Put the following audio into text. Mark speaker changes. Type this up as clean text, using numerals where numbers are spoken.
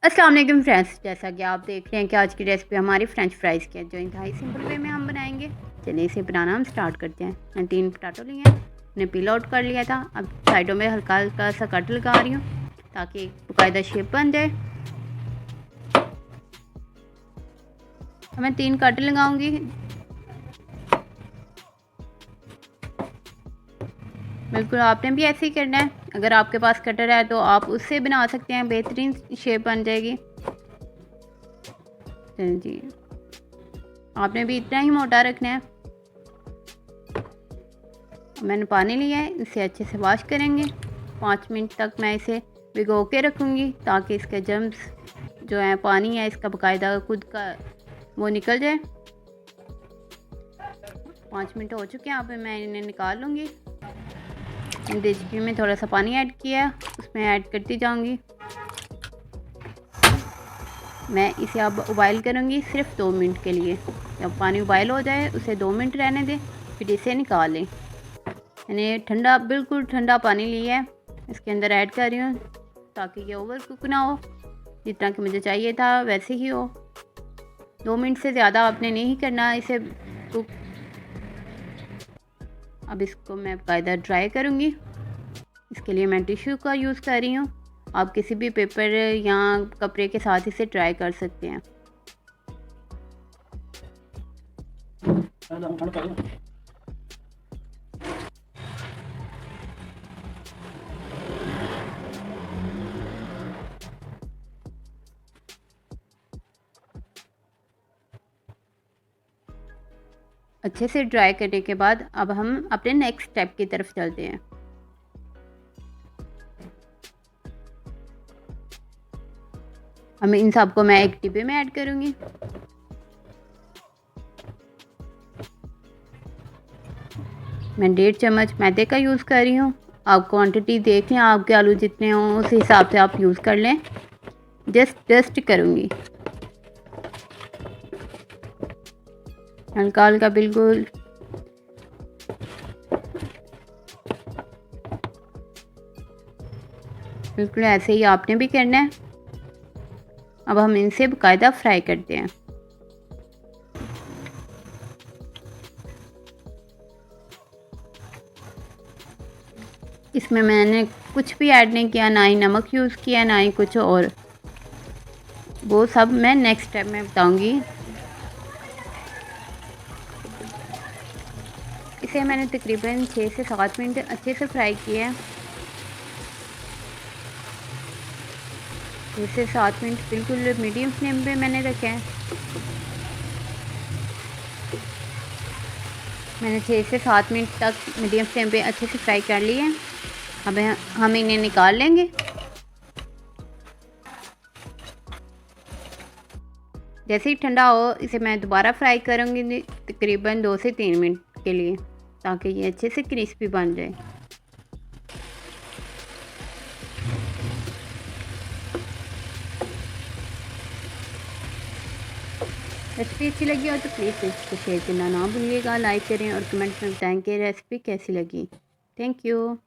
Speaker 1: अस्सलाम वालेकुम फ्रेंड्स, जैसा कि आप देख रहे हैं कि आज की रेसिपी हमारी फ्रेंच फ्राइज़ की है जो इंतहाई सिंपल वे में हम बनाएंगे। चलिए इसे बनाना हम स्टार्ट करते हैं। मैंने 3 पोटैटो लिए हैं, उन्हें पील आउट कर लिया था। अब साइडों में हल्का हल्का सा कट लगा रही हूँ ताकि बाकायदा शेप बन जाए। मैं 3 कट लगाऊंगी। बिल्कुल आपने भी ऐसे ही करना है। अगर आपके पास कटर है तो आप उससे बना सकते हैं, बेहतरीन शेप बन जाएगी। जी, आपने भी इतना ही मोटा रखना है। मैंने पानी लिया है, इसे अच्छे से वॉश करेंगे। 5 मिनट तक मैं इसे भिगो के रखूँगी ताकि इसके जर्म्स जो है, पानी है इसका बाकायदा खुद का वो निकल जाए। 5 मिनट हो चुके हैं, अब मैं इन्हें निकाल लूँगी। देसी में थोड़ा सा पानी ऐड किया, उसमें ऐड करती जाऊँगी। मैं इसे अब उबाइल करूँगी सिर्फ 2 मिनट के लिए। जब पानी उबाइल हो जाए उसे 2 मिनट रहने दें, फिर इसे निकाल लें। मैंने ठंडा, बिल्कुल ठंडा पानी लिया है, इसके अंदर ऐड कर रही हूँ ताकि ये ओवर कुक ना हो। जितना कि मुझे चाहिए था वैसे ही हो। 2 मिनट से ज़्यादा आपने नहीं करना इसे कुक। अब इसको मैं बाकायदा ड्राई करूँगी। इसके लिए मैं टिश्यू का यूज़ कर रही हूँ। आप किसी भी पेपर या कपड़े के साथ इसे ड्राई कर सकते हैं। अच्छे से ड्राई करने के बाद अब हम अपने नेक्स्ट स्टेप की तरफ चलते हैं। अब इन सबको मैं एक डिब्बे में ऐड करूँगी। मैं 1.5 चम्मच मैदे का यूज़ कर रही हूँ। आप क्वांटिटी देख लें, आपके आलू जितने हों उस हिसाब से आप यूज़ कर लें। डस्ट करूँगी हल्का हल्का, बिल्कुल बिल्कुल ऐसे ही आपने भी करना है। अब हम इनसे बाकायदा फ्राई करते हैं। इसमें मैंने कुछ भी ऐड नहीं किया, ना ही नमक यूज़ किया, ना ही कुछ और। वो सब मैं नेक्स्ट स्टेप में बताऊंगी। इसे मैंने तकरीबन 6 से 7 मिनट अच्छे से फ्राई किया है। 6 से 7 मिनट बिल्कुल मीडियम फ्लेम पे मैंने रखा है। मैंने 6 से 7 मिनट तक मीडियम फ्लेम पे अच्छे से फ्राई कर लिया है। अब हम इन्हें निकाल लेंगे। जैसे ही ठंडा हो इसे मैं दोबारा फ्राई करूँगी तकरीबन 2 से 3 मिनट के लिए ताकि ये अच्छे से क्रिस्पी बन जाए। रेसिपी अच्छी लगी हो तो प्लीज़ इसको शेयर करना ना भूलिएगा। लाइक करें और कमेंट में बताएं कि रेसिपी कैसी लगी। Thank you.